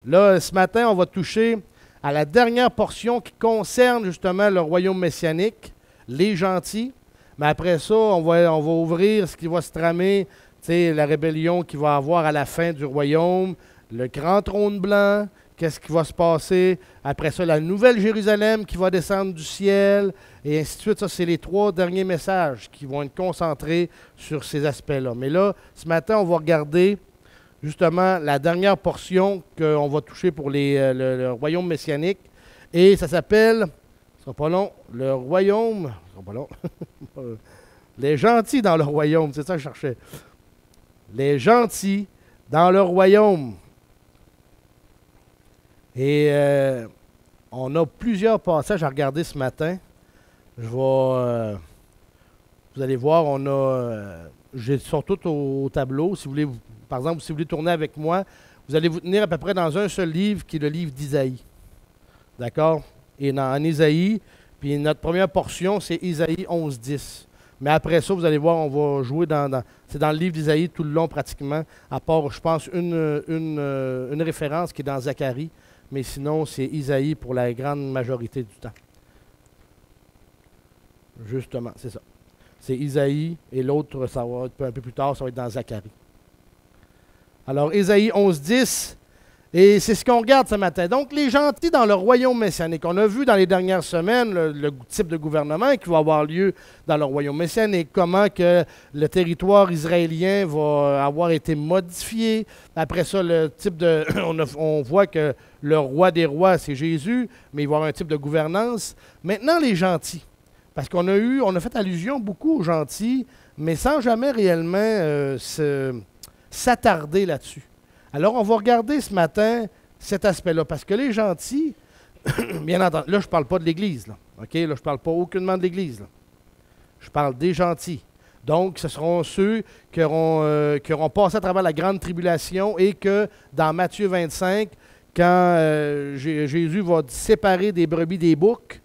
Là, ce matin, on va toucher à la dernière portion qui concerne justement le royaume messianique, les gentils. Mais après ça, on va ouvrir ce qui va se tramer, tu sais, la rébellion qu'il va y avoir à la fin du royaume, le grand trône blanc, qu'est-ce qui va se passer. Après ça, la nouvelle Jérusalem qui va descendre du ciel, et ainsi de suite. Ça, c'est les 3 derniers messages qui vont être concentrés sur ces aspects-là. Mais là, ce matin, on va regarder justement la dernière portion qu'on va toucher pour le royaume messianique. Et ça s'appelle, ce sera pas long, le royaume, ce sera pas long, les gentils dans le royaume, c'est ça que je cherchais. Les gentils dans le royaume. Et on a plusieurs passages à regarder ce matin. Vous allez voir, ils sont tous au tableau. Si vous voulez, par exemple, si vous voulez tourner avec moi, vous allez vous tenir à peu près dans un seul livre qui est le livre d'Isaïe. D'accord? Et en Isaïe, puis notre première portion, c'est Isaïe 11:10. Mais après ça, vous allez voir, on va jouer c'est dans le livre d'Isaïe tout le long pratiquement, à part, je pense, une référence qui est dans Zacharie. Mais sinon, c'est Isaïe pour la grande majorité du temps. Justement, c'est ça. C'est Isaïe et l'autre, ça va être un peu plus tard, ça va être dans Zacharie. Alors, Isaïe 11:10, et c'est ce qu'on regarde ce matin. Donc, les gentils dans le royaume messianique. On a vu dans les dernières semaines le type de gouvernement qui va avoir lieu dans le royaume messianique, comment que le territoire israélien va avoir été modifié. Après ça, le type de... on voit que le roi des rois, c'est Jésus, mais il va y avoir un type de gouvernance. Maintenant, les gentils. Parce qu'on a fait allusion beaucoup aux gentils, mais sans jamais réellement s'attarder là-dessus. Alors, on va regarder ce matin cet aspect-là, parce que les gentils, bien entendu, là, je ne parle pas de l'Église, là, OK? Là, je ne parle pas aucunement de l'Église, là. Je parle des gentils. Donc, ce seront ceux qui auront passé à travers la grande tribulation et que, dans Matthieu 25, quand Jésus va séparer des brebis des boucs,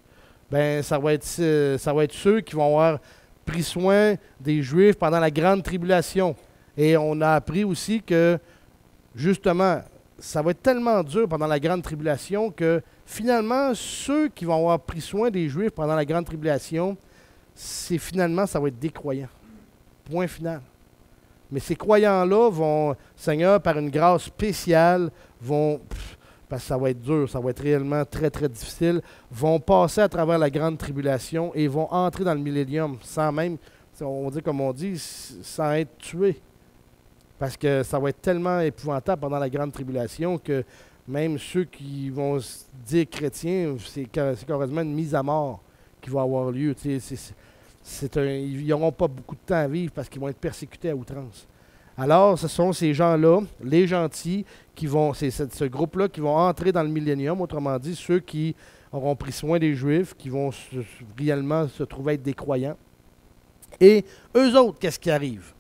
ben, ça va être ceux qui vont avoir pris soin des Juifs pendant la grande tribulation. Et on a appris aussi que, justement, ça va être tellement dur pendant la grande tribulation que, finalement, ceux qui vont avoir pris soin des Juifs pendant la grande tribulation, ça va être des croyants. Point final. Mais ces croyants-là vont, Seigneur, par une grâce spéciale, parce que ça va être dur, ça va être réellement très, très difficile, vont passer à travers la grande tribulation et vont entrer dans le millénium sans même, on dit comme on dit, sans être tués. Parce que ça va être tellement épouvantable pendant la grande tribulation que même ceux qui vont se dire chrétiens, c'est carrément une mise à mort qui va avoir lieu. Ils n'auront pas beaucoup de temps à vivre parce qu'ils vont être persécutés à outrance. Alors, ce sont ces gens-là, les gentils, c'est ce groupe-là qui vont entrer dans le millénium, autrement dit, ceux qui auront pris soin des Juifs, qui vont réellement se trouver être des croyants. Et eux autres, qu'est-ce qui arrive?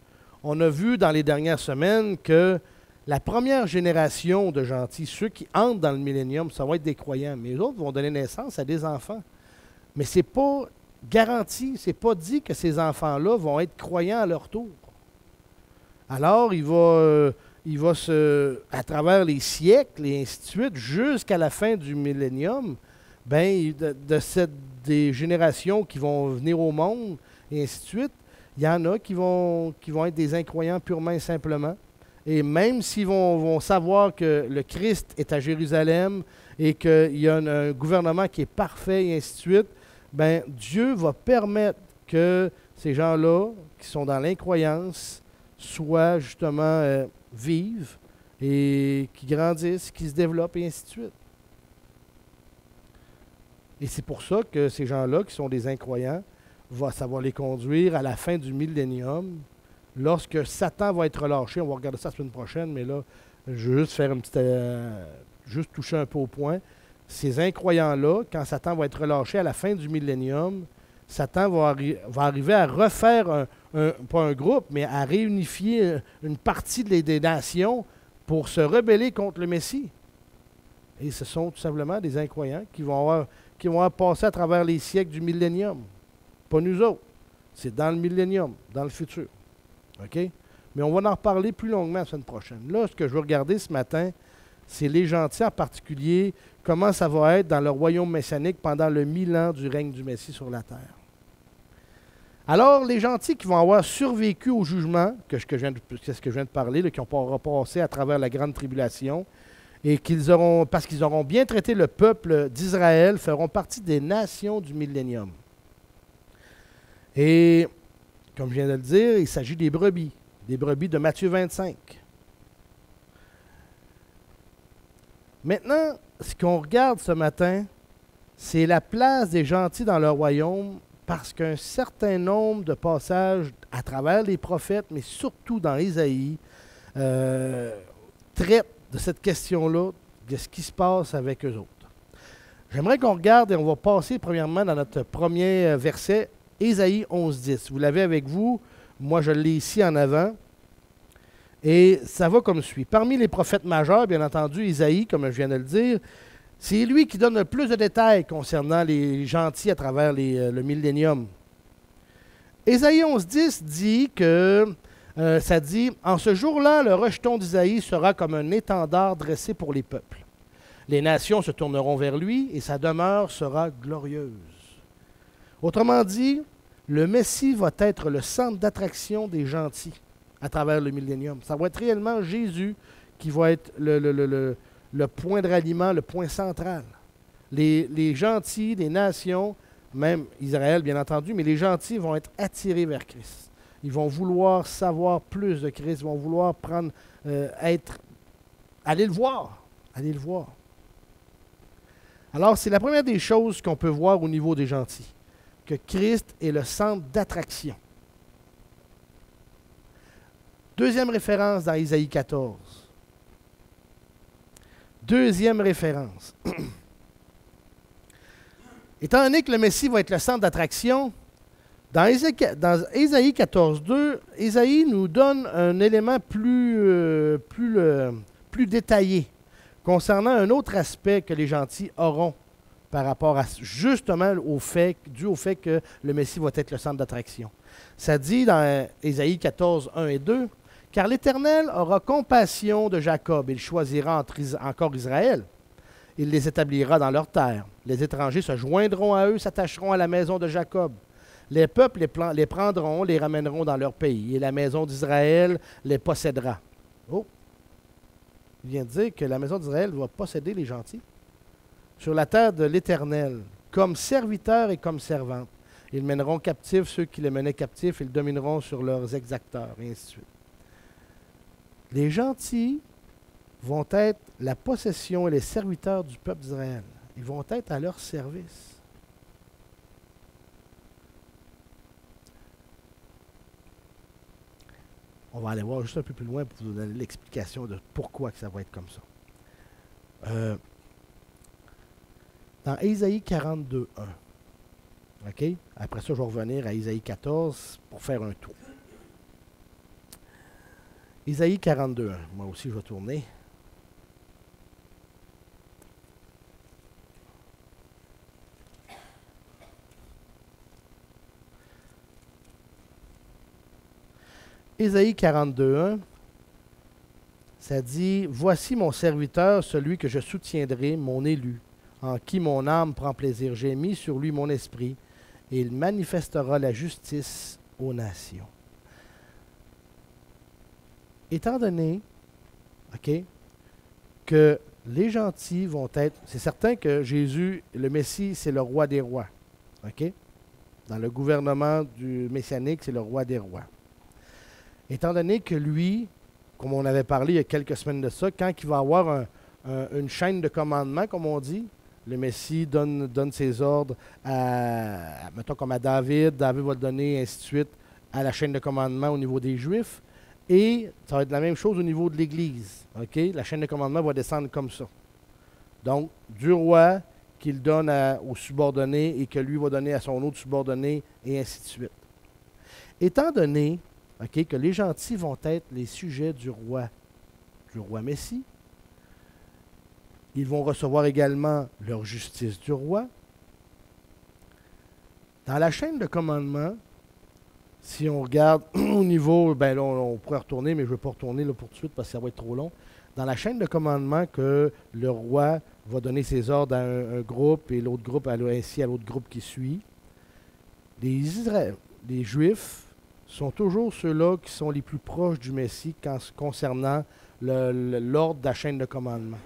On a vu dans les dernières semaines que la première génération de gentils, ceux qui entrent dans le millénium, ça va être des croyants, mais les autres vont donner naissance à des enfants. Mais ce n'est pas garanti, ce n'est pas dit que ces enfants-là vont être croyants à leur tour. Alors, à travers les siècles et ainsi de suite, jusqu'à la fin du millénium, des générations qui vont venir au monde et ainsi de suite, il y en a qui vont être des incroyants purement et simplement. Et même s'ils vont savoir que le Christ est à Jérusalem et qu'il y a un gouvernement qui est parfait et ainsi de suite, Dieu va permettre que ces gens-là, qui sont dans l'incroyance, soient justement vivent et qui grandissent, qui se développent et ainsi de suite. Et c'est pour ça que ces gens-là, qui sont des incroyants, ça va les conduire à la fin du millénium, lorsque Satan va être relâché. On va regarder ça la semaine prochaine, mais là, je vais juste faire une petite... juste toucher un peu au point. Ces incroyants-là, quand Satan va être relâché à la fin du millénium, Satan va arriver à refaire, pas un groupe, mais à réunifier une partie des nations pour se rebeller contre le Messie. Et ce sont tout simplement des incroyants qui vont avoir passé à travers les siècles du millénium. Pas nous autres. C'est dans le millénium, dans le futur. OK? Mais on va en reparler plus longuement la semaine prochaine. Là, ce que je veux regarder ce matin, c'est les gentils en particulier, comment ça va être dans le royaume messianique pendant le 1000 ans du règne du Messie sur la terre. Alors, les gentils qui vont avoir survécu au jugement, c'est ce que je viens de parler, là, qui ont repassé à travers la grande tribulation, et parce qu'ils auront bien traité le peuple d'Israël, feront partie des nations du millénium. Et, comme je viens de le dire, il s'agit des brebis de Matthieu 25. Maintenant, ce qu'on regarde ce matin, c'est la place des gentils dans le royaume, parce qu'un certain nombre de passages à travers les prophètes, mais surtout dans Ésaïe, traitent de cette question-là, de ce qui se passe avec eux autres. J'aimerais qu'on regarde, et on va passer premièrement dans notre premier verset, Ésaïe 11.10. Vous l'avez avec vous, moi je l'ai ici en avant. Et ça va comme suit. Parmi les prophètes majeurs, bien entendu, Ésaïe, comme je viens de le dire, c'est lui qui donne le plus de détails concernant les gentils à travers le millénium. Ésaïe 11.10 dit que, ça dit, « En ce jour-là, le rejeton d'Isaïe sera comme un étendard dressé pour les peuples. Les nations se tourneront vers lui et sa demeure sera glorieuse. » Autrement dit, le Messie va être le centre d'attraction des gentils à travers le millénium. Ça va être réellement Jésus qui va être le point de ralliement, le point central. Les gentils, les nations, même Israël bien entendu, mais les gentils vont être attirés vers Christ. Ils vont vouloir savoir plus de Christ, ils vont vouloir aller le voir. Aller le voir. Alors, c'est la première des choses qu'on peut voir au niveau des gentils, que Christ est le centre d'attraction. Deuxième référence dans Ésaïe 14. Deuxième référence. Étant donné que le Messie va être le centre d'attraction, dans Ésaïe 14.2, Ésaïe nous donne un élément plus détaillé concernant un autre aspect que les gentils auront par rapport à justement dû au fait que le Messie va être le centre d'attraction. Ça dit dans Ésaïe 14, 1 et 2, « Car l'Éternel aura compassion de Jacob, il choisira encore Israël. Il les établira dans leur terre. Les étrangers se joindront à eux, s'attacheront à la maison de Jacob. Les peuples les prendront, les ramèneront dans leur pays, et la maison d'Israël les possédera. » Oh! Il vient de dire que la maison d'Israël va posséder les gentils sur la terre de l'Éternel, comme serviteurs et comme servantes. Ils mèneront captifs ceux qui les menaient captifs, ils domineront sur leurs exacteurs, et ainsi de suite. Les gentils vont être la possession et les serviteurs du peuple d'Israël. Ils vont être à leur service. On va aller voir juste un peu plus loin pour vous donner l'explication de pourquoi que ça va être comme ça. Dans Ésaïe 42, 1. OK? Après ça, je vais revenir à Ésaïe 14 pour faire un tour. Ésaïe 42, 1. Moi aussi, je vais tourner. Ésaïe 42, 1, ça dit « Voici mon serviteur, celui que je soutiendrai, mon élu, en qui mon âme prend plaisir. J'ai mis sur lui mon esprit, et il manifestera la justice aux nations. » Étant donné, OK, que les gentils vont être... C'est certain que Jésus, le Messie, c'est le roi des rois. OK? Dans le gouvernement du messianique, c'est le roi des rois. Étant donné que lui, comme on avait parlé il y a quelques semaines de ça, quand il va avoir une chaîne de commandement, comme on dit, le Messie donne ses ordres mettons comme à David, David va le donner, ainsi de suite, à la chaîne de commandement au niveau des Juifs. Et ça va être la même chose au niveau de l'Église. OK? La chaîne de commandement va descendre comme ça. Donc, du roi qu'il donne aux subordonnés et que lui va donner à son autre subordonné, et ainsi de suite. Étant donné que les gentils vont être les sujets du roi Messie, ils vont recevoir également leur justice du roi. Dans la chaîne de commandement, si on regarde au niveau, ben là, on pourrait retourner, mais je ne vais pas retourner là, pour tout de suite parce que ça va être trop long. Dans la chaîne de commandement que le roi va donner ses ordres à un groupe et l'autre groupe ainsi à l'autre groupe qui suit, les Juifs sont toujours ceux-là qui sont les plus proches du Messie concernant l'ordre de la chaîne de commandement.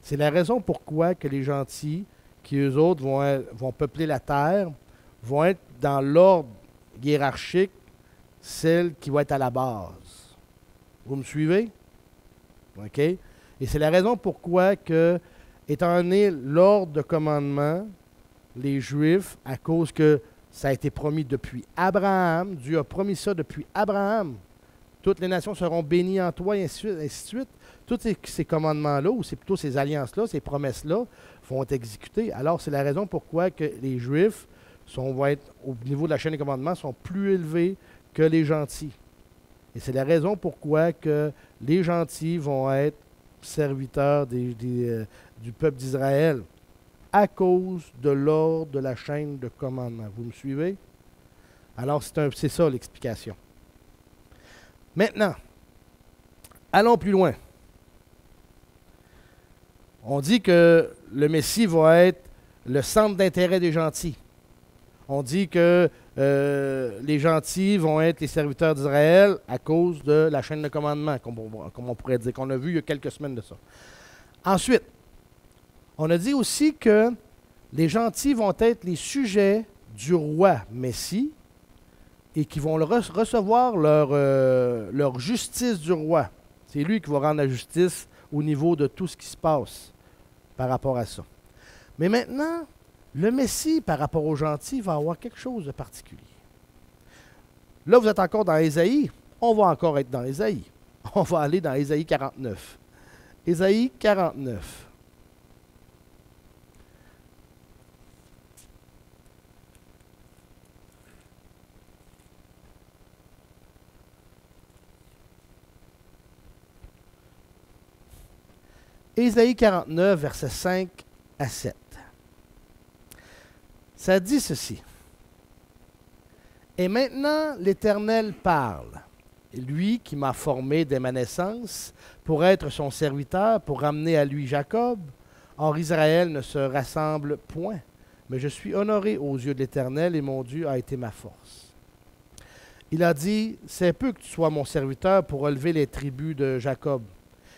C'est la raison pourquoi que les gentils, qui eux autres vont peupler la terre, vont être dans l'ordre hiérarchique, celle qui va être à la base. Vous me suivez? OK? Et c'est la raison pourquoi que, étant donné l'ordre de commandement, les Juifs, à cause que ça a été promis depuis Abraham, Dieu a promis ça depuis Abraham, toutes les nations seront bénies en toi, et ainsi de suite. Tous ces commandements-là, ou c'est plutôt ces alliances-là, ces promesses-là, vont être exécutées. Alors, c'est la raison pourquoi que les Juifs vont être, au niveau de la chaîne des commandements, sont plus élevés que les gentils. Et c'est la raison pourquoi que les gentils vont être serviteurs du peuple d'Israël à cause de l'ordre de la chaîne de commandement. Vous me suivez? Alors, c'est ça l'explication. Maintenant, allons plus loin. On dit que le Messie va être le centre d'intérêt des gentils. On dit que les gentils vont être les serviteurs d'Israël à cause de la chaîne de commandement, comme on pourrait dire, qu'on a vu il y a quelques semaines de ça. Ensuite, on a dit aussi que les gentils vont être les sujets du roi Messie et qui vont recevoir leur justice du roi. C'est lui qui va rendre la justice au niveau de tout ce qui se passe par rapport à ça. Mais maintenant, le Messie, par rapport aux gentils, va avoir quelque chose de particulier. Là, vous êtes encore dans Ésaïe. On va encore être dans Ésaïe. On va aller dans Ésaïe 49. Ésaïe 49. Ésaïe 49, versets 5 à 7. Ça dit ceci. Et maintenant, l'Éternel parle, lui qui m'a formé dès ma naissance, pour être son serviteur, pour ramener à lui Jacob. Or Israël ne se rassemble point, mais je suis honoré aux yeux de l'Éternel et mon Dieu a été ma force. Il a dit, c'est peu que tu sois mon serviteur pour relever les tribus de Jacob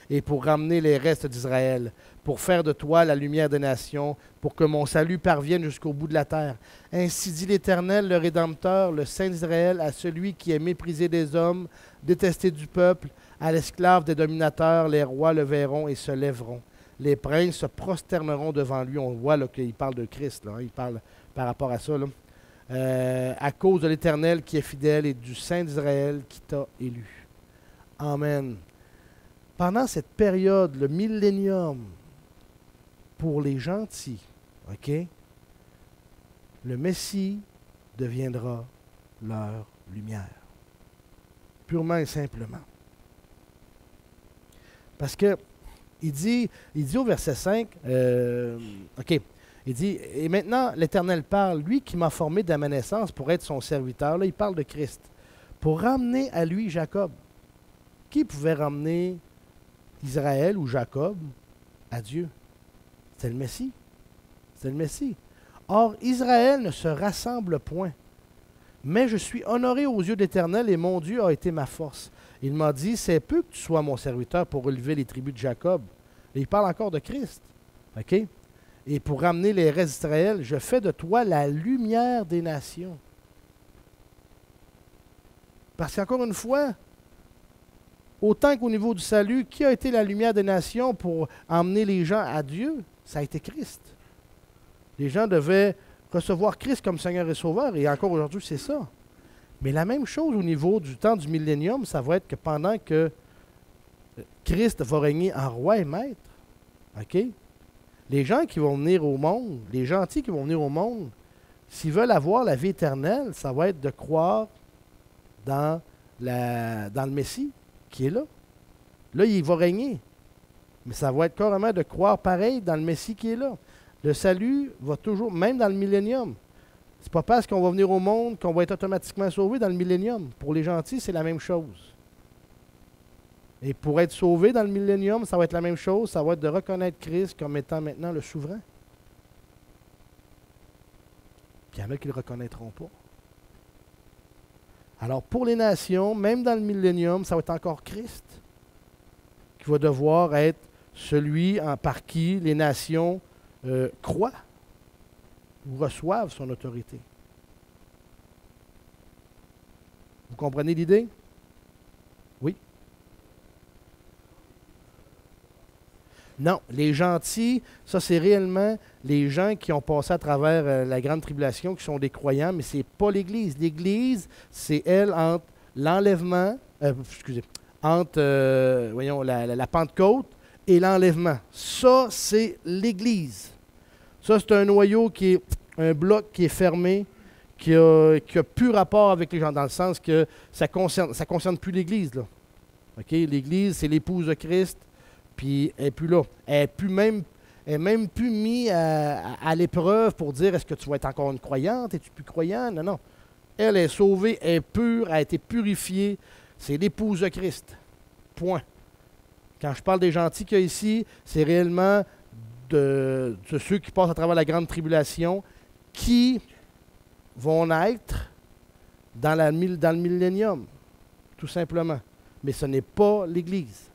et pour ramener les restes d'Israël, pour faire de toi la lumière des nations, pour que mon salut parvienne jusqu'au bout de la terre. Ainsi dit l'Éternel, le Rédempteur, le Saint d'Israël, à celui qui est méprisé des hommes, détesté du peuple, à l'esclave des dominateurs, les rois le verront et se lèveront. Les princes se prosterneront devant lui. On voit là, qu'il parle de Christ, là, il parle par rapport à ça. Là. À cause de l'Éternel qui est fidèle et du Saint d'Israël qui t'a élu. Amen. Pendant cette période, le millénium, pour les gentils, OK, le Messie deviendra leur lumière. Purement et simplement. Parce que il dit au verset 5, OK, il dit, et maintenant l'Éternel parle, lui qui m'a formé dès ma naissance pour être son serviteur, là il parle de Christ, pour ramener à lui Jacob. Qui pouvait ramener Israël ou Jacob à Dieu? C'est le Messie. C'est le Messie. Or, Israël ne se rassemble point. Mais je suis honoré aux yeux de l'Éternel et mon Dieu a été ma force. Il m'a dit, c'est peu que tu sois mon serviteur pour relever les tribus de Jacob. Et il parle encore de Christ. OK? Et pour ramener les restes d'Israël, je fais de toi la lumière des nations. Parce qu'encore une fois, autant qu'au niveau du salut, qui a été la lumière des nations pour emmener les gens à Dieu? Ça a été Christ. Les gens devaient recevoir Christ comme Seigneur et Sauveur, et encore aujourd'hui, c'est ça. Mais la même chose au niveau du temps du millénium, ça va être que pendant que Christ va régner en roi et maître, OK? Les gens qui vont venir au monde, les gentils qui vont venir au monde, s'ils veulent avoir la vie éternelle, ça va être de croire dans le Messie qui est là. Là, il va régner. Mais ça va être carrément de croire pareil dans le Messie qui est là. Le salut va toujours, même dans le millénium. C'est pas parce qu'on va venir au monde qu'on va être automatiquement sauvé dans le millénium. Pour les gentils, c'est la même chose. Et pour être sauvé dans le millénium, ça va être la même chose. Ça va être de reconnaître Christ comme étant maintenant le souverain. Puis il y en a qui ne le reconnaîtront pas. Alors pour les nations, même dans le millénium, ça va être encore Christ qui va devoir être celui par qui les nations croient ou reçoivent son autorité. Vous comprenez l'idée? Oui. Non, les gentils, ça c'est réellement les gens qui ont passé à travers la grande tribulation, qui sont des croyants, mais ce n'est pas l'Église. L'Église, c'est elle entre l'enlèvement, entre voyons, la Pentecôte et l'enlèvement. Ça, c'est l'Église. Ça, c'est un noyau qui est un bloc qui est fermé, qui a plus rapport avec les gens, dans le sens que ça concerne plus l'Église, là. OK? L'Église, c'est l'épouse de Christ, puis elle n'est plus là. Elle n'est même plus mise à l'épreuve pour dire est-ce que tu vas être encore une croyante, es-tu plus croyante? Non, non. Elle est sauvée, elle est pure, elle a été purifiée. C'est l'épouse de Christ. Point. Quand je parle des gentils qu'il y a ici, c'est réellement de ceux qui passent à travers la grande tribulation qui vont naître dans le millénium, tout simplement. Mais ce n'est pas l'Église.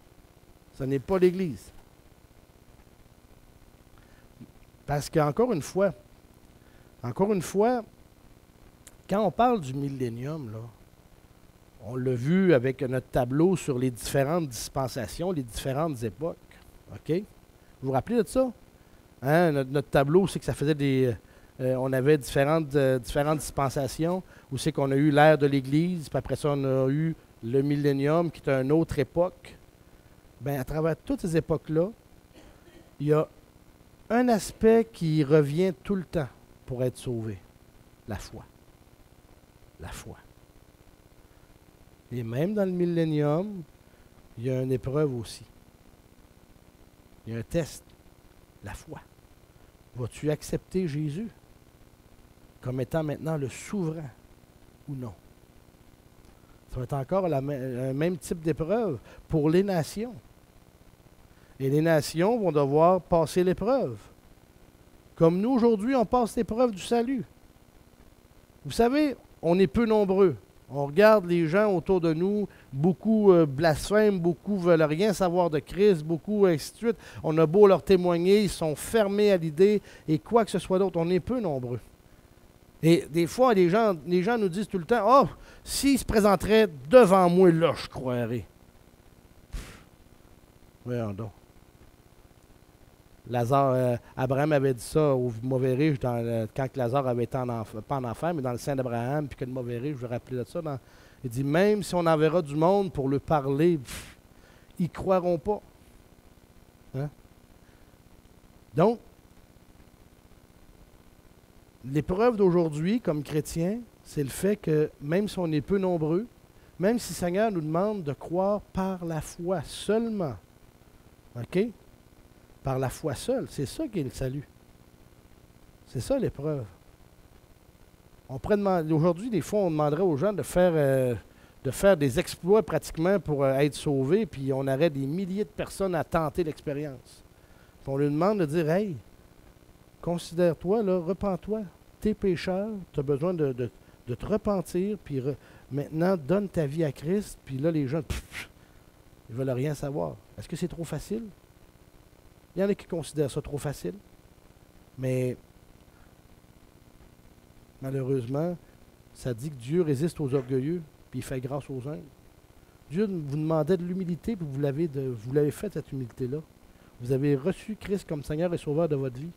Ce n'est pas l'Église. Parce qu'encore une fois, quand on parle du millénium, là, on l'a vu avec notre tableau sur les différentes dispensations, les différentes époques. OK? Vous vous rappelez de ça? Hein? Notre tableau, c'est que ça faisait on avait différentes dispensations, où c'est qu'on a eu l'ère de l'Église, puis après ça, on a eu le millénium, qui est une autre époque. Bien, à travers toutes ces époques-là, il y a un aspect qui revient tout le temps pour être sauvé. La foi. La foi. Et même dans le millénium, il y a une épreuve aussi. Il y a un test. La foi. Vas-tu accepter Jésus comme étant maintenant le souverain ou non? Ça va être encore un même type d'épreuve pour les nations. Et les nations vont devoir passer l'épreuve. Comme nous, aujourd'hui, on passe l'épreuve du salut. Vous savez, on est peu nombreux. On regarde les gens autour de nous, beaucoup blasphèment, beaucoup veulent rien savoir de Christ, beaucoup ainsi de suite. On a beau leur témoigner, ils sont fermés à l'idée, et quoi que ce soit d'autre, on est peu nombreux. Et des fois, les gens nous disent tout le temps, « Ah, s'il se présenterait devant moi, là, je croirais. » Voyons donc. Lazare, Abraham avait dit ça au mauvais riche quand Lazare avait été pas en enfer, mais dans le sein d'Abraham, puis que le mauvais riche, je vais rappeler de ça. Il dit, même si on enverra du monde pour le parler, ils ne croiront pas. Hein? Donc, l'épreuve d'aujourd'hui, comme chrétien, c'est le fait que même si on est peu nombreux, même si le Seigneur nous demande de croire par la foi seulement, OK? Par la foi seule. C'est ça qui est le salut. C'est ça l'épreuve. On pourrait demander, aujourd'hui, des fois, on demanderait aux gens de faire des exploits pratiquement pour être sauvés, puis on aurait des milliers de personnes à tenter l'expérience. Puis on lui demande de dire, « Hey, considère-toi, là, repens-toi. T'es pécheur, tu as besoin de te repentir, puis maintenant, donne ta vie à Christ. » Puis là, les gens, ils ne veulent rien savoir. Est-ce que c'est trop facile? Il y en a qui considèrent ça trop facile. Mais malheureusement, ça dit que Dieu résiste aux orgueilleux, puis il fait grâce aux humbles. Dieu vous demandait de l'humilité, puis vous l'avez fait, cette humilité-là. Vous avez reçu Christ comme Seigneur et Sauveur de votre vie.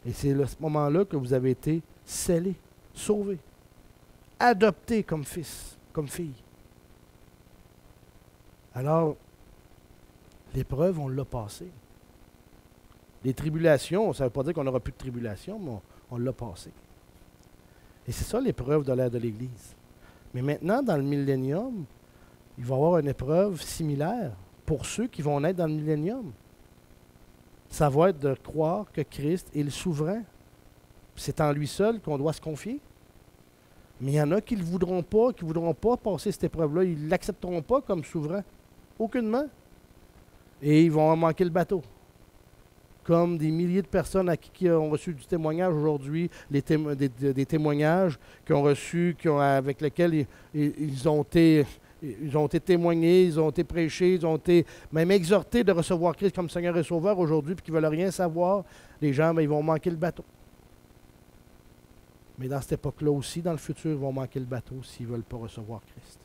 Et c'est à ce moment-là que vous avez été scellés, sauvés, adoptés comme fils, comme fille. Alors, l'épreuve, on l'a passée. Les tribulations, ça ne veut pas dire qu'on n'aura plus de tribulations, mais on l'a passé. Et c'est ça l'épreuve de l'ère de l'Église. Mais maintenant, dans le millénium, il va y avoir une épreuve similaire pour ceux qui vont naître dans le millénium. Ça va être de croire que Christ est le souverain. C'est en lui seul qu'on doit se confier. Mais il y en a qui ne voudront pas passer cette épreuve-là. Ils ne l'accepteront pas comme souverain. Aucunement. Et ils vont manquer le bateau. Comme des milliers de personnes qui ont reçu du témoignage aujourd'hui, des témoignages qu'ils ont reçus, avec lesquels ils ont été témoignés, ils ont été prêchés, ils ont été même exhortés de recevoir Christ comme Seigneur et Sauveur aujourd'hui, puis qu'ils ne veulent rien savoir. Les gens, ils vont manquer le bateau. Mais dans cette époque-là aussi, dans le futur, ils vont manquer le bateau s'ils ne veulent pas recevoir Christ.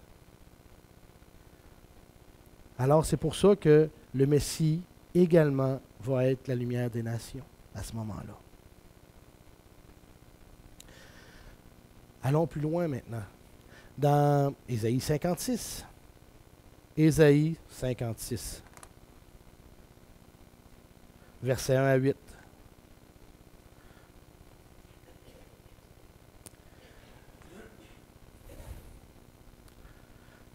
Alors, c'est pour ça que le Messie également va être la lumière des nations à ce moment-là. Allons plus loin maintenant. Dans Ésaïe 56. Ésaïe 56. Versets 1 à 8.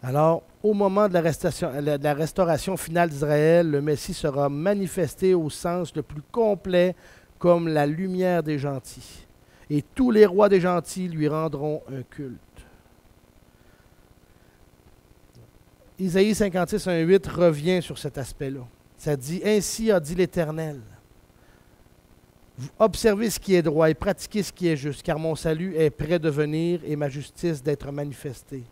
Alors, au moment de la restauration finale d'Israël, le Messie sera manifesté au sens le plus complet comme la lumière des gentils. Et tous les rois des gentils lui rendront un culte. Isaïe 56, 1, 8 revient sur cet aspect-là. Ça dit « Ainsi a dit l'Éternel. Observez ce qui est droit et pratiquez ce qui est juste, car mon salut est près de venir et ma justice d'être manifestée.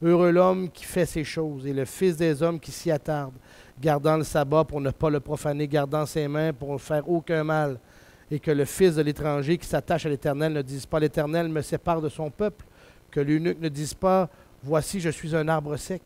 Heureux l'homme qui fait ces choses et le fils des hommes qui s'y attarde, gardant le sabbat pour ne pas le profaner, gardant ses mains pour ne faire aucun mal, et que le fils de l'étranger qui s'attache à l'Éternel ne dise pas « L'Éternel me sépare de son peuple », que l'eunuque ne dise pas « Voici, je suis un arbre sec ».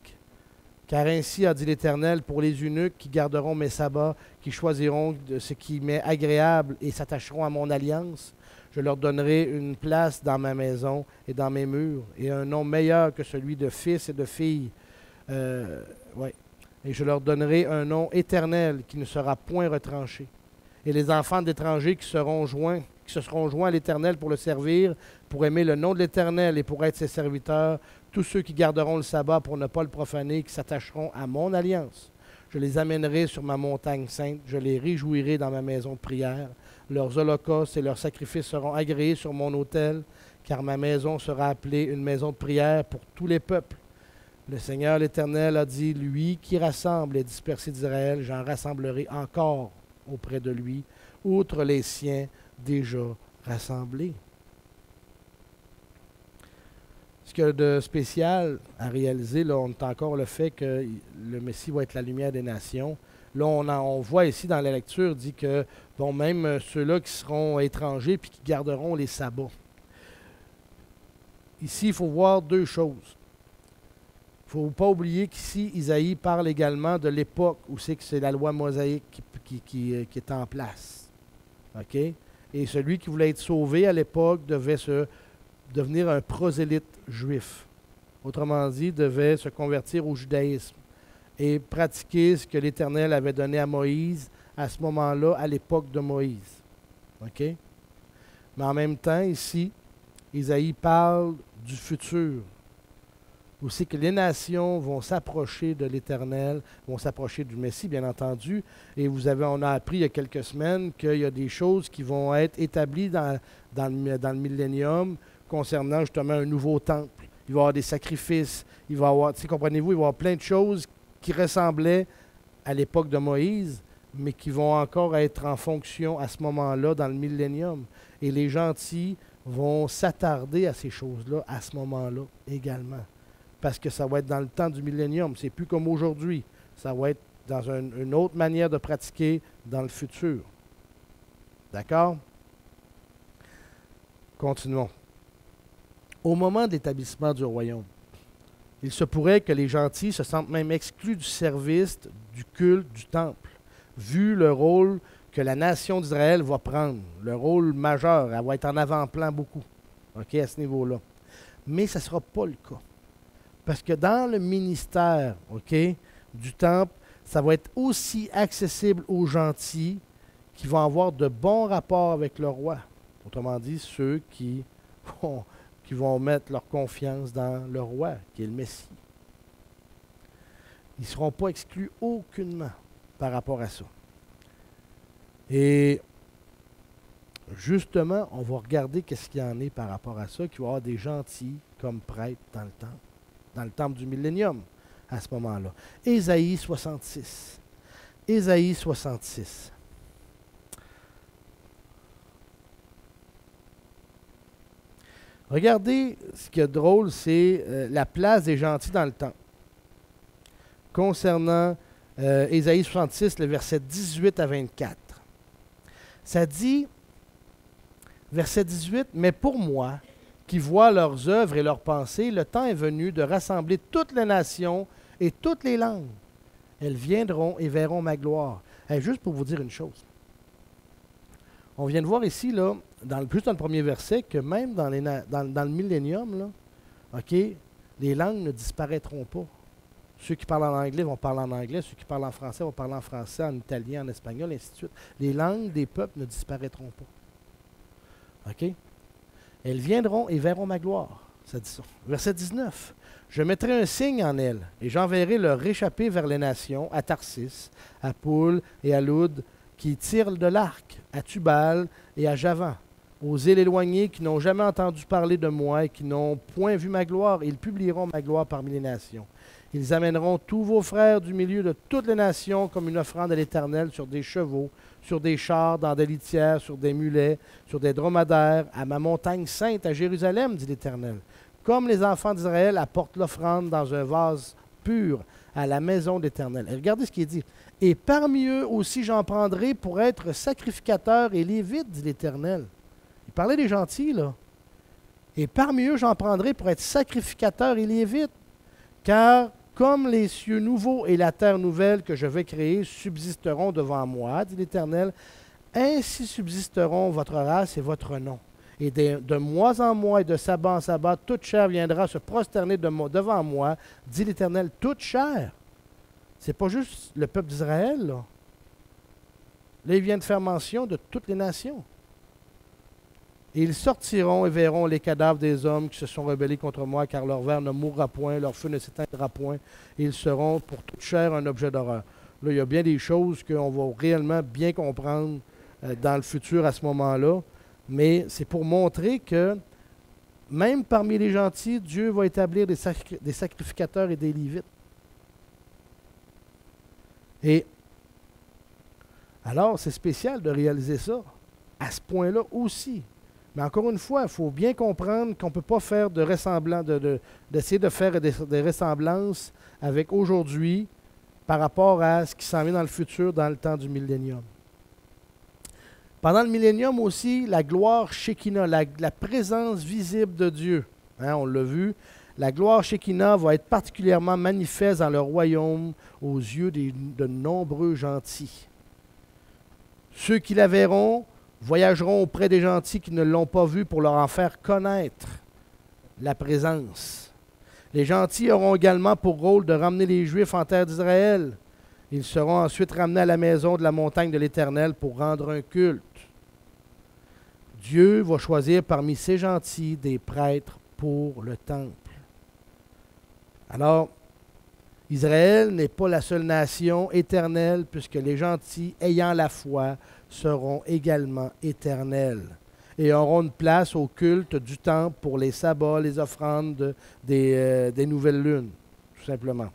Car ainsi a dit l'Éternel pour les eunuques qui garderont mes sabbats, qui choisiront de ce qui m'est agréable et s'attacheront à mon alliance. Je leur donnerai une place dans ma maison et dans mes murs, et un nom meilleur que celui de fils et de filles. Et je leur donnerai un nom éternel qui ne sera point retranché. Et les enfants d'étrangers qui se seront joints à l'Éternel pour le servir, pour aimer le nom de l'Éternel et pour être ses serviteurs, tous ceux qui garderont le sabbat pour ne pas le profaner, qui s'attacheront à mon alliance. Je les amènerai sur ma montagne sainte, je les réjouirai dans ma maison de prière. Leurs holocaustes et leurs sacrifices seront agréés sur mon autel, car ma maison sera appelée une maison de prière pour tous les peuples. Le Seigneur l'Éternel a dit, lui qui rassemble les dispersés d'Israël, j'en rassemblerai encore auprès de lui, outre les siens déjà rassemblés. Ce qu'il y a de spécial à réaliser, là, on a encore le fait que le Messie va être la lumière des nations. Là, on voit ici dans la lecture, dit que bon, même ceux-là qui seront étrangers puis qui garderont les sabbats. Ici, il faut voir deux choses. Il ne faut pas oublier qu'ici, Isaïe parle également de l'époque où c'est que c'est la loi mosaïque qui est en place. OK? Et celui qui voulait être sauvé à l'époque devait devenir un prosélyte juif. Autrement dit, devait se convertir au judaïsme et pratiquer ce que l'Éternel avait donné à Moïse à ce moment-là, à l'époque de Moïse. OK? Mais en même temps, ici, Isaïe parle du futur. Aussi que les nations vont s'approcher de l'Éternel, vont s'approcher du Messie, bien entendu. Et on a appris il y a quelques semaines qu'il y a des choses qui vont être établies dans le millénium concernant justement un nouveau temple. Il va y avoir des sacrifices, il va y avoir, comprenez-vous, il va y avoir plein de choses qui ressemblaient à l'époque de Moïse, mais qui vont encore être en fonction à ce moment-là dans le millénium. Et les gentils vont s'attarder à ces choses-là à ce moment-là également. Parce que ça va être dans le temps du millénium. C'est plus comme aujourd'hui. Ça va être dans une autre manière de pratiquer dans le futur. D'accord? Continuons. Au moment de l'établissement du royaume, il se pourrait que les gentils se sentent même exclus du service, du culte, du temple, vu le rôle que la nation d'Israël va prendre, le rôle majeur, elle va être en avant-plan beaucoup, OK, à ce niveau-là. Mais ça ne sera pas le cas. Parce que dans le ministère, OK, du temple, ça va être aussi accessible aux gentils qui vont avoir de bons rapports avec le roi. Autrement dit, ceux qui vont mettre leur confiance dans le roi, qui est le Messie. Ils ne seront pas exclus aucunement par rapport à ça. Et justement, on va regarder qu'est-ce qu'il y en est par rapport à ça, qu'il va y avoir des gentils comme prêtres dans le temple du millénium, à ce moment-là. Ésaïe 66. Ésaïe 66. Regardez, ce qui est drôle, c'est la place des gentils dans le temple. Concernant Ésaïe 66, le verset 18 à 24. Ça dit, verset 18, « Mais pour moi, qui vois leurs œuvres et leurs pensées, le temps est venu de rassembler toutes les nations et toutes les langues. Elles viendront et verront ma gloire. » Juste pour vous dire une chose. On vient de voir ici, là, juste dans le premier verset, que même dans le millénium, là, OK, les langues ne disparaîtront pas. Ceux qui parlent en anglais vont parler en anglais, ceux qui parlent en français vont parler en français, en italien, en espagnol, ainsi de suite. Les langues des peuples ne disparaîtront pas. OK? Elles viendront et verront ma gloire. Ça dit ça. Verset 19. « Je mettrai un signe en elles, et j'enverrai leur réchappé vers les nations, à Tarsis, à Poul et à Loud, qui tirent de l'arc, à Tubal et à Javan, aux îles éloignées qui n'ont jamais entendu parler de moi et qui n'ont point vu ma gloire. Ils publieront ma gloire parmi les nations. Ils amèneront tous vos frères du milieu de toutes les nations comme une offrande à l'Éternel sur des chevaux, sur des chars, dans des litières, sur des mulets, sur des dromadaires, à ma montagne sainte, à Jérusalem, dit l'Éternel. Comme les enfants d'Israël apportent l'offrande dans un vase pur à la maison d'Éternel. » Et regardez ce qui est dit. « Et parmi eux aussi j'en prendrai pour être sacrificateurs et lévites, dit l'Éternel. » Il parlait des gentils, là. « Et parmi eux j'en prendrai pour être sacrificateurs et lévites. Car comme les cieux nouveaux et la terre nouvelle que je vais créer subsisteront devant moi, dit l'Éternel, ainsi subsisteront votre race et votre nom. Et de mois en mois et de sabbat en sabbat, toute chair viendra se prosterner devant moi, dit l'Éternel, toute chair. » Ce n'est pas juste le peuple d'Israël, là. Là, il vient de faire mention de toutes les nations. Et ils sortiront et verront les cadavres des hommes qui se sont rebellés contre moi, car leur ver ne mourra point, leur feu ne s'éteindra point, et ils seront pour toute chair un objet d'horreur. Là, il y a bien des choses qu'on va réellement bien comprendre dans le futur à ce moment-là, mais c'est pour montrer que même parmi les gentils, Dieu va établir des sacrificateurs et des lévites. Et alors, c'est spécial de réaliser ça, à ce point-là aussi. Mais encore une fois, il faut bien comprendre qu'on ne peut pas faire de ressemblant, d'essayer de faire des ressemblances avec aujourd'hui par rapport à ce qui s'en vient dans le futur, dans le temps du millénium. Pendant le millénium aussi, la gloire Shekinah, la présence visible de Dieu, on l'a vu, la gloire Shekinah va être particulièrement manifeste dans le royaume aux yeux de nombreux gentils. Ceux qui la verront voyageront auprès des gentils qui ne l'ont pas vue pour leur en faire connaître la présence. Les gentils auront également pour rôle de ramener les Juifs en terre d'Israël. Ils seront ensuite ramenés à la maison de la montagne de l'Éternel pour rendre un culte. Dieu va choisir parmi ces gentils des prêtres pour le temple. Alors, Israël n'est pas la seule nation éternelle, puisque les gentils ayant la foi seront également éternels et auront une place au culte du temple pour les sabbats, les offrandes des nouvelles lunes, tout simplement.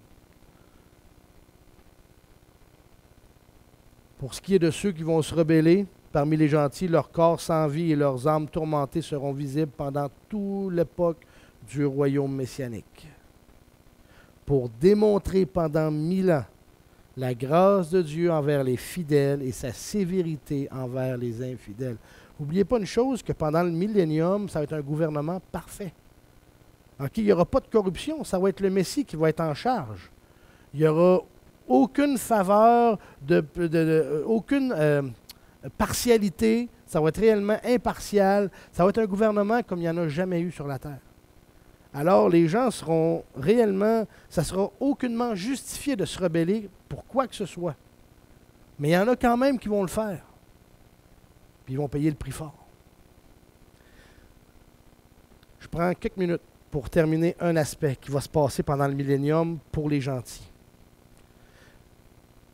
Pour ce qui est de ceux qui vont se rebeller, parmi les gentils, leurs corps sans vie et leurs âmes tourmentées seront visibles pendant toute l'époque du royaume messianique, pour démontrer pendant 1000 ans la grâce de Dieu envers les fidèles et sa sévérité envers les infidèles. N'oubliez pas une chose, que pendant le millénium, ça va être un gouvernement parfait. Donc, il n'y aura pas de corruption, ça va être le Messie qui va être en charge. Il n'y aura aucune faveur, aucune partialité, ça va être réellement impartial, ça va être un gouvernement comme il n'y en a jamais eu sur la terre. Alors les gens seront réellement, ça sera aucunement justifié de se rebeller pour quoi que ce soit. Mais il y en a quand même qui vont le faire. Puis ils vont payer le prix fort. Je prends quelques minutes pour terminer un aspect qui va se passer pendant le millénium pour les gentils.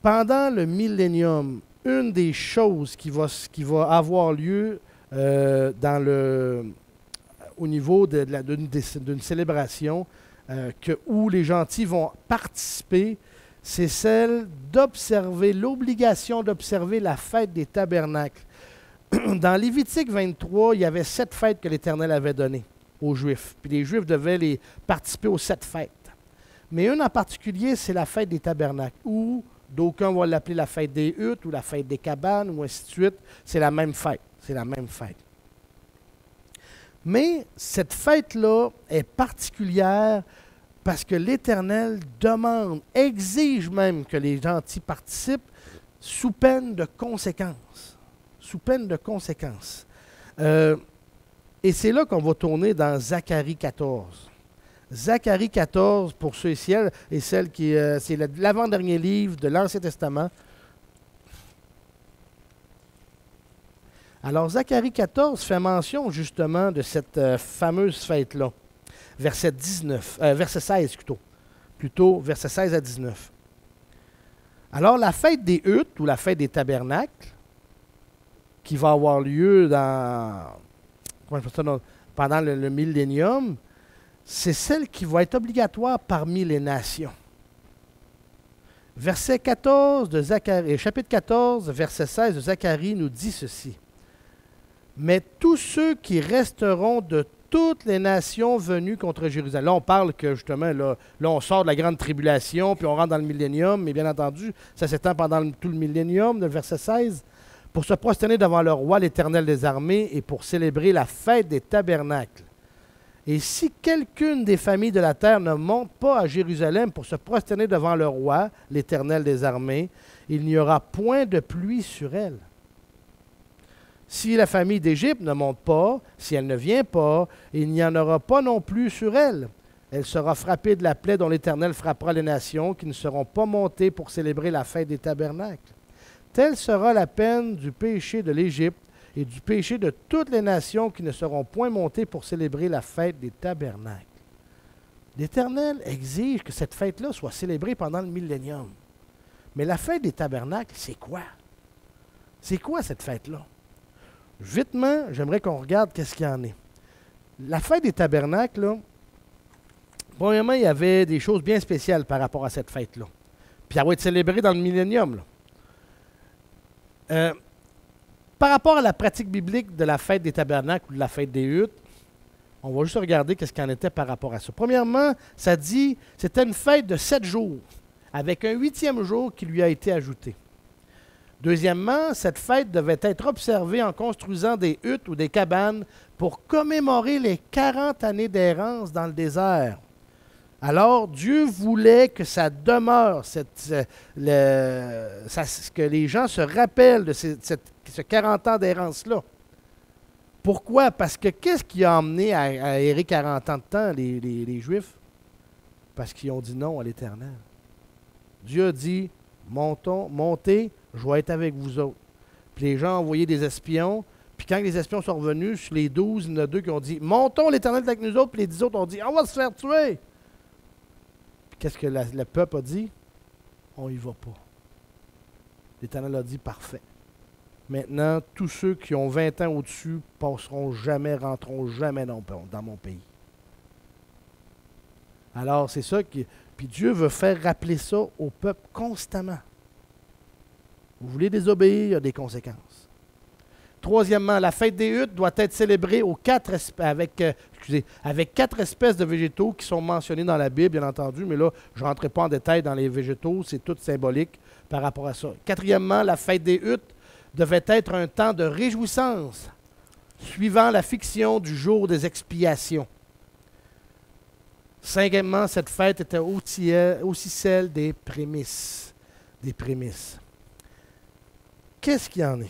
Pendant le millénium, une des choses qui va avoir lieu au niveau d'une célébration où les gentils vont participer, c'est celle d'observer, l'obligation d'observer la fête des tabernacles. Dans Lévitique 23, il y avait 7 fêtes que l'Éternel avait données aux Juifs. Puis les Juifs devaient participer aux 7 fêtes. Mais une en particulier, c'est la fête des tabernacles, où d'aucuns vont l'appeler la fête des huttes ou la fête des cabanes, ou ainsi de suite. C'est la même fête. C'est la même fête. Mais cette fête-là est particulière parce que l'Éternel demande, exige même que les gentils participent sous peine de conséquences. Sous peine de conséquences. Et c'est là qu'on va tourner dans Zacharie 14. Zacharie 14, pour ceux et celles qui... c'est l'avant-dernier livre de l'Ancien Testament. Alors, Zacharie 14 fait mention justement de cette fameuse fête-là. Verset 16 plutôt. Plutôt, verset 16 à 19. Alors, la fête des huttes ou la fête des tabernacles, qui va avoir lieu pendant le millénium, c'est celle qui va être obligatoire parmi les nations. Verset 14 de Zacharie, chapitre 14, verset 16 de Zacharie nous dit ceci. Mais tous ceux qui resteront de toutes les nations venues contre Jérusalem. Là, on parle que justement, là on sort de la grande tribulation, puis on rentre dans le millénium, mais bien entendu, ça s'étend pendant tout le millénium, le verset 16, pour se prosterner devant le roi, l'Éternel des armées, et pour célébrer la fête des tabernacles. Et si quelqu'une des familles de la terre ne monte pas à Jérusalem pour se prosterner devant le roi, l'Éternel des armées, il n'y aura point de pluie sur elle. Si la famille d'Égypte ne monte pas, si elle ne vient pas, il n'y en aura pas non plus sur elle. Elle sera frappée de la plaie dont l'Éternel frappera les nations qui ne seront pas montées pour célébrer la fête des tabernacles. Telle sera la peine du péché de l'Égypte et du péché de toutes les nations qui ne seront point montées pour célébrer la fête des tabernacles. L'Éternel exige que cette fête-là soit célébrée pendant le millénium. Mais la fête des tabernacles, c'est quoi? C'est quoi cette fête-là? Vitement, j'aimerais qu'on regarde qu'est-ce qu'il y en est. La fête des tabernacles, là, premièrement, il y avait des choses bien spéciales par rapport à cette fête-là. Puis elle va être célébrée dans le millénium. Par rapport à la pratique biblique de la fête des tabernacles ou de la fête des huttes, on va juste regarder qu'est-ce qu'il en était par rapport à ça. Premièrement, ça dit c'était une fête de 7 jours, avec un 8e jour qui lui a été ajouté. Deuxièmement, cette fête devait être observée en construisant des huttes ou des cabanes pour commémorer les 40 années d'errance dans le désert. Alors, Dieu voulait que ça demeure, que les gens se rappellent de ce 40 ans d'errance-là. Pourquoi? Parce que qu'est-ce qui a emmené à errer 40 ans de temps les Juifs? Parce qu'ils ont dit non à l'Éternel. Dieu a dit, montez, je vais être avec vous autres. Puis les gens ont envoyé des espions. Puis quand les espions sont revenus, sur les 12, il y en a 2 qui ont dit, montons, l'Éternel est avec nous autres. Puis les 10 autres ont dit, on va se faire tuer. Puis qu'est-ce que le peuple a dit? On y va pas. L'Éternel a dit, parfait. Maintenant, tous ceux qui ont 20 ans au-dessus rentreront jamais dans mon pays. Alors, c'est ça qui... Puis Dieu veut faire rappeler ça au peuple constamment. Vous voulez désobéir, il y a des conséquences. Troisièmement, la fête des huttes doit être célébrée avec 4 espèces de végétaux qui sont mentionnés dans la Bible, bien entendu, mais là, je ne rentrerai pas en détail dans les végétaux, c'est tout symbolique par rapport à ça. Quatrièmement, la fête des huttes devait être un temps de réjouissance, suivant la fiction du jour des expiations. Cinquièmement, cette fête était aussi celle des prémices. Des prémices. Qu'est-ce qu'il y en est?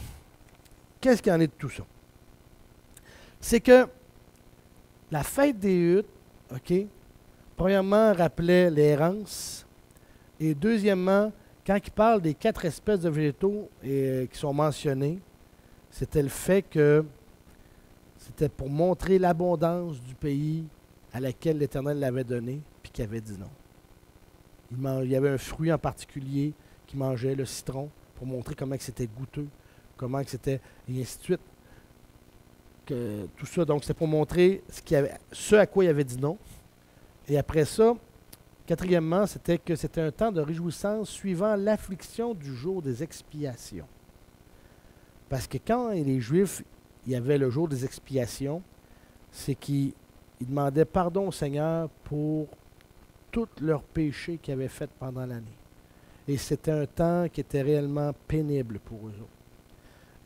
qu'est-ce qu'il y en est de tout ça? C'est que la fête des huttes, OK, premièrement, rappelait l'errance, et deuxièmement, quand il parle des 4 espèces de végétaux qui sont mentionnés, c'était le fait que c'était pour montrer l'abondance du pays à laquelle l'Éternel l'avait donné, puis qu'il avait dit non. Il y avait un fruit en particulier qu'il mangeait, le citron, pour montrer comment c'était goûteux, comment que c'était, et ainsi de suite. Tout ça, donc c'était pour montrer ce à quoi il avait dit non. Et après ça, quatrièmement, c'était que c'était un temps de réjouissance suivant l'affliction du jour des expiations. Parce que quand les Juifs, il y avait le jour des expiations, c'est qu'ils demandaient pardon au Seigneur pour tous leurs péchés qu'ils avaient faits pendant l'année. Et c'était un temps qui était réellement pénible pour eux autres.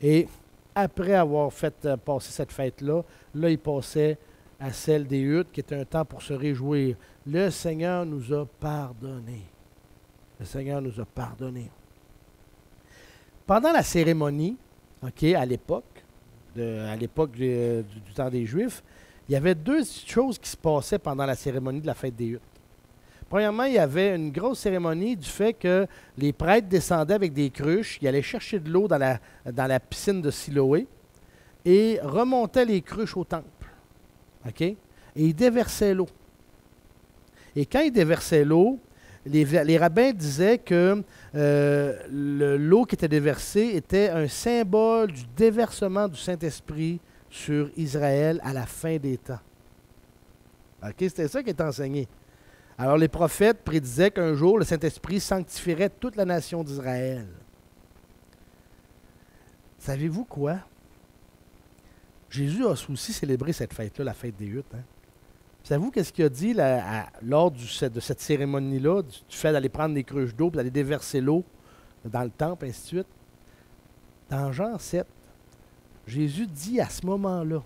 Et après avoir fait passer cette fête-là, là, ils passaient à celle des huttes, qui était un temps pour se réjouir. Le Seigneur nous a pardonné. Le Seigneur nous a pardonné. Pendant la cérémonie, OK, à l'époque du temps des Juifs, il y avait 2 choses qui se passaient pendant la cérémonie de la fête des huttes. Premièrement, il y avait une grosse cérémonie du fait que les prêtres descendaient avec des cruches, ils allaient chercher de l'eau dans la piscine de Siloé et remontaient les cruches au temple. OK? Et ils déversaient l'eau. Et quand ils déversaient l'eau, les rabbins disaient que l'eau qui était déversée était un symbole du déversement du Saint-Esprit sur Israël à la fin des temps. OK? C'était ça qui était enseigné. Alors les prophètes prédisaient qu'un jour, le Saint-Esprit sanctifierait toute la nation d'Israël. Savez-vous quoi? Jésus a aussi célébré cette fête-là, la fête des huttes. Hein? Savez-vous qu'est-ce qu'il a dit lors de cette cérémonie-là, du fait d'aller prendre des cruches d'eau et d'aller déverser l'eau dans le temple, ainsi de suite? Dans Jean 7, Jésus dit à ce moment-là,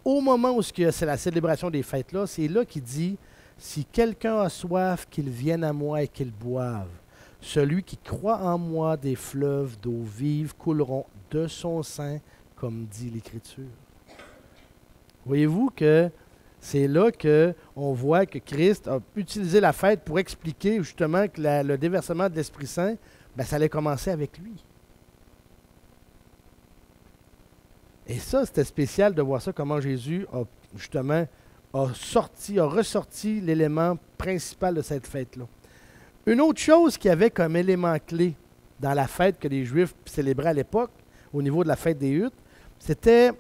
au moment où c'est la célébration des fêtes-là, c'est là qu'il dit « Si quelqu'un a soif, qu'il vienne à moi et qu'il boive. Celui qui croit en moi, des fleuves d'eau vive couleront de son sein, comme dit l'Écriture. » Voyez-vous que c'est là qu'on voit que Christ a utilisé la fête pour expliquer justement que le déversement de l'Esprit Saint, ça allait commencer avec lui. Et ça, c'était spécial de voir ça, comment Jésus a justement ressorti l'élément principal de cette fête-là. Une autre chose qu'il y avait comme élément clé dans la fête que les Juifs célébraient à l'époque, au niveau de la fête des huttes, c'était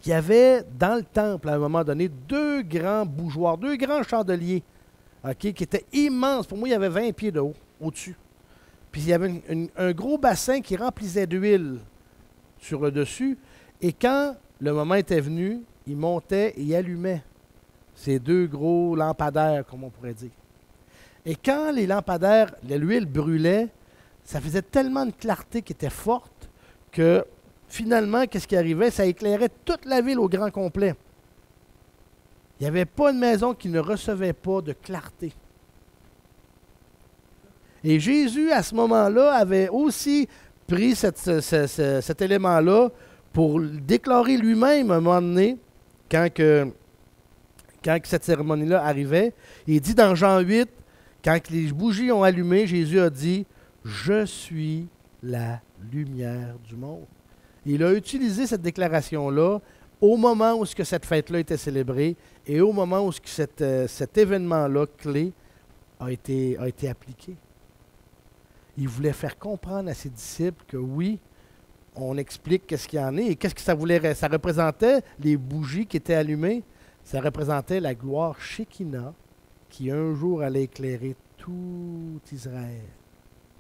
qu'il y avait dans le temple, à un moment donné, 2 grands bougeoirs, 2 grands chandeliers, qui étaient immenses. Pour moi, il y avait 20 pieds de haut, au-dessus. Puis il y avait un gros bassin qui remplissait d'huile sur le dessus. Et quand le moment était venu, il montait et il allumait ces 2 gros lampadaires, comme on pourrait dire. Et quand les lampadaires, l'huile brûlait, ça faisait tellement de clarté qui était forte que finalement, qu'est-ce qui arrivait? Ça éclairait toute la ville au grand complet. Il n'y avait pas une maison qui ne recevait pas de clarté. Et Jésus, à ce moment-là, avait aussi pris cet élément-là pour déclarer lui-même à un moment donné, quand cette cérémonie-là arrivait. Il dit dans Jean 8, quand les bougies ont allumé, Jésus a dit « Je suis la lumière du monde ». Il a utilisé cette déclaration-là au moment où cette fête-là était célébrée et au moment où cet événement-là clé a été appliqué. Il voulait faire comprendre à ses disciples que oui, on explique qu'est-ce qu'il y en est et qu'est-ce que ça représentait, les bougies qui étaient allumées, ça représentait la gloire Shekinah qui un jour allait éclairer tout Israël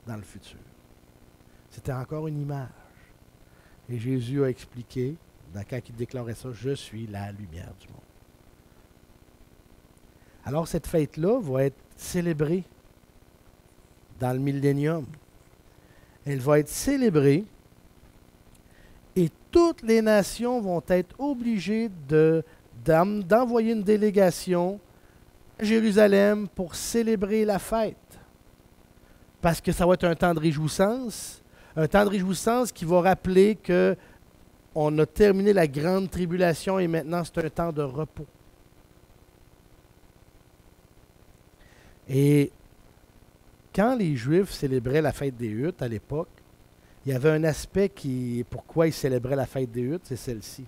dans le futur. C'était encore une image. Et Jésus a expliqué, quand il déclarait ça, « Je suis la lumière du monde ». Alors cette fête-là va être célébrée dans le millénium. Elle va être célébrée et toutes les nations vont être obligées d'envoyer une délégation à Jérusalem pour célébrer la fête. Parce que ça va être un temps de réjouissance, Un temps de réjouissance qui va rappeler qu'on a terminé la grande tribulation et maintenant c'est un temps de repos. Et quand les Juifs célébraient la fête des Huttes à l'époque, il y avait un aspect pourquoi ils célébraient la fête des Huttes, c'est celle-ci.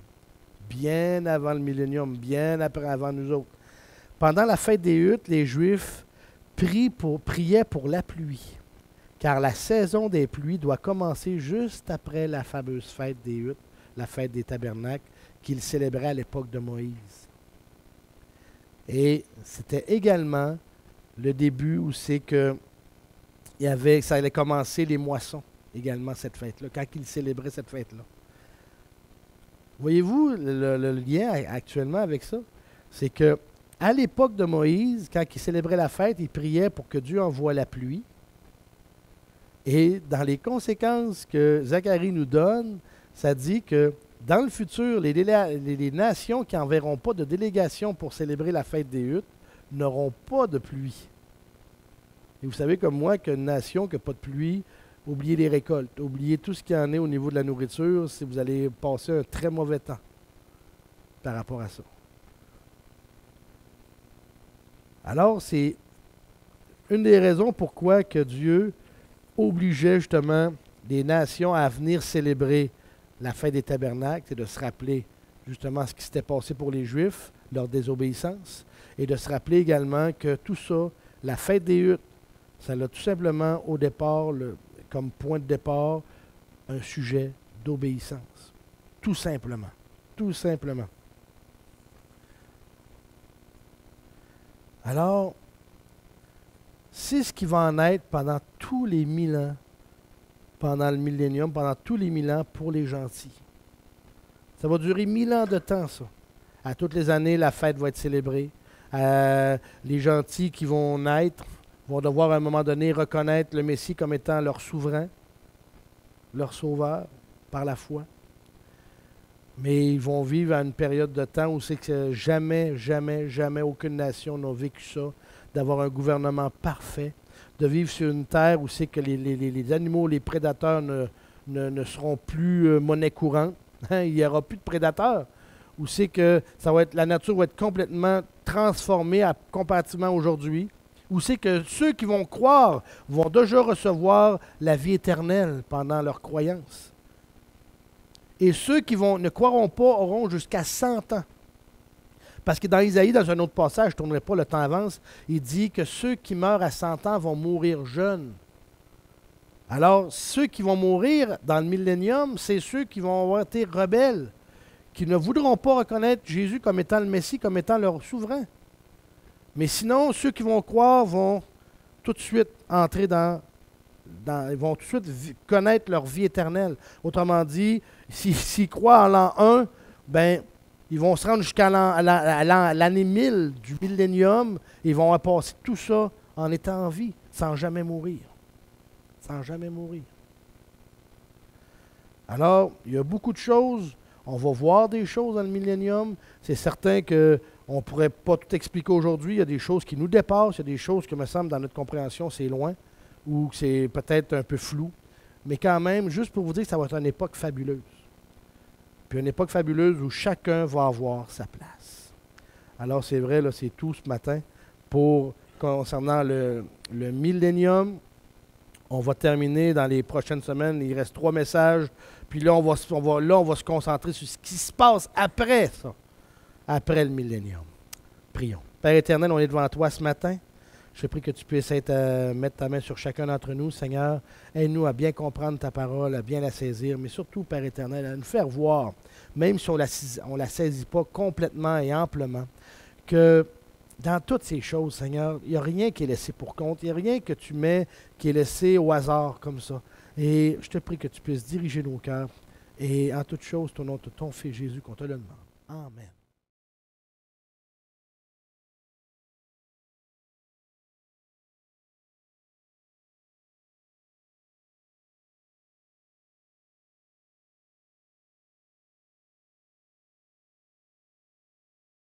Bien avant le millénium, bien avant nous autres. Pendant la fête des Huttes, les Juifs priaient pour la pluie, car la saison des pluies doit commencer juste après la fameuse fête des Huttes, la fête des tabernacles, qu'ils célébraient à l'époque de Moïse. Et c'était également le début où c'est que ça allait commencer les moissons, également cette fête-là, quand ils célébraient cette fête-là. Voyez-vous le lien actuellement avec ça? C'est que à l'époque de Moïse, quand il célébrait la fête, il priait pour que Dieu envoie la pluie. Et dans les conséquences que Zacharie nous donne, ça dit que dans le futur, les nations qui n'enverront pas de délégation pour célébrer la fête des Huttes n'auront pas de pluie. Et vous savez comme moi qu'une nation qui n'a pas de pluie, oubliez les récoltes, oubliez tout ce qu'il y en est au niveau de la nourriture, si vous allez passer un très mauvais temps par rapport à ça. Alors, c'est une des raisons pourquoi que Dieu obligeait justement les nations à venir célébrer la fête des tabernacles, c'est de se rappeler justement ce qui s'était passé pour les Juifs, leur désobéissance, et de se rappeler également que tout ça, la fête des Huttes, ça a tout simplement au départ, comme point de départ, un sujet d'obéissance. Tout simplement. Tout simplement. Alors, c'est ce qui va en être pendant tous les 1000 ans, pendant le millénium, pendant tous les 1000 ans pour les gentils. Ça va durer 1000 ans de temps, ça. À toutes les années, la fête va être célébrée. Les gentils qui vont naître vont devoir à un moment donné reconnaître le Messie comme étant leur souverain, leur sauveur, par la foi. Mais ils vont vivre à une période de temps où c'est que jamais, jamais, jamais aucune nation n'a vécu ça, d'avoir un gouvernement parfait, de vivre sur une terre où c'est que les animaux, les prédateurs ne seront plus monnaie courante. Il n'y aura plus de prédateurs. Où c'est que la nature va être complètement transformée comparativement aujourd'hui. Où c'est que ceux qui vont croire vont déjà recevoir la vie éternelle pendant leur croyance. Et ceux qui ne croiront pas auront jusqu'à 100 ans. Parce que dans Isaïe, dans un autre passage, je ne tournerai pas, le temps avance, il dit que ceux qui meurent à 100 ans vont mourir jeunes. Alors, ceux qui vont mourir dans le millénium, c'est ceux qui vont avoir été rebelles, qui ne voudront pas reconnaître Jésus comme étant le Messie, comme étant leur souverain. Mais sinon, ceux qui vont croire vont tout de suite entrer ils vont tout de suite connaître leur vie éternelle. Autrement dit, s'ils croient en l'an 1, ben, ils vont se rendre jusqu'à l'année 1000 du millénium et ils vont passer tout ça en étant en vie, sans jamais mourir. Sans jamais mourir. Alors, il y a beaucoup de choses. On va voir des choses dans le millénium. C'est certain qu'on ne pourrait pas tout expliquer aujourd'hui. Il y a des choses qui nous dépassent. Il y a des choses qui me semblent, dans notre compréhension, c'est loin ou que c'est peut-être un peu flou. Mais quand même, juste pour vous dire que ça va être une époque fabuleuse. Puis une époque fabuleuse où chacun va avoir sa place. Alors, c'est vrai, là, c'est tout ce matin concernant le millénium. On va terminer dans les prochaines semaines. Il reste 3 messages. Puis là, on va se concentrer sur ce qui se passe après ça, après le millénium. Prions. Père éternel, on est devant toi ce matin. Je prie que tu puisses mettre ta main sur chacun d'entre nous, Seigneur. Aide-nous à bien comprendre ta parole, à bien la saisir, mais surtout, Père éternel, à nous faire voir, même si on ne la saisit pas complètement et amplement, que dans toutes ces choses, Seigneur, il n'y a rien qui est laissé pour compte, il n'y a rien que tu mets qui est laissé au hasard comme ça. Et je te prie que tu puisses diriger nos cœurs. Et en toutes choses, au nom de ton Fils Jésus, qu'on te le demande. Amen.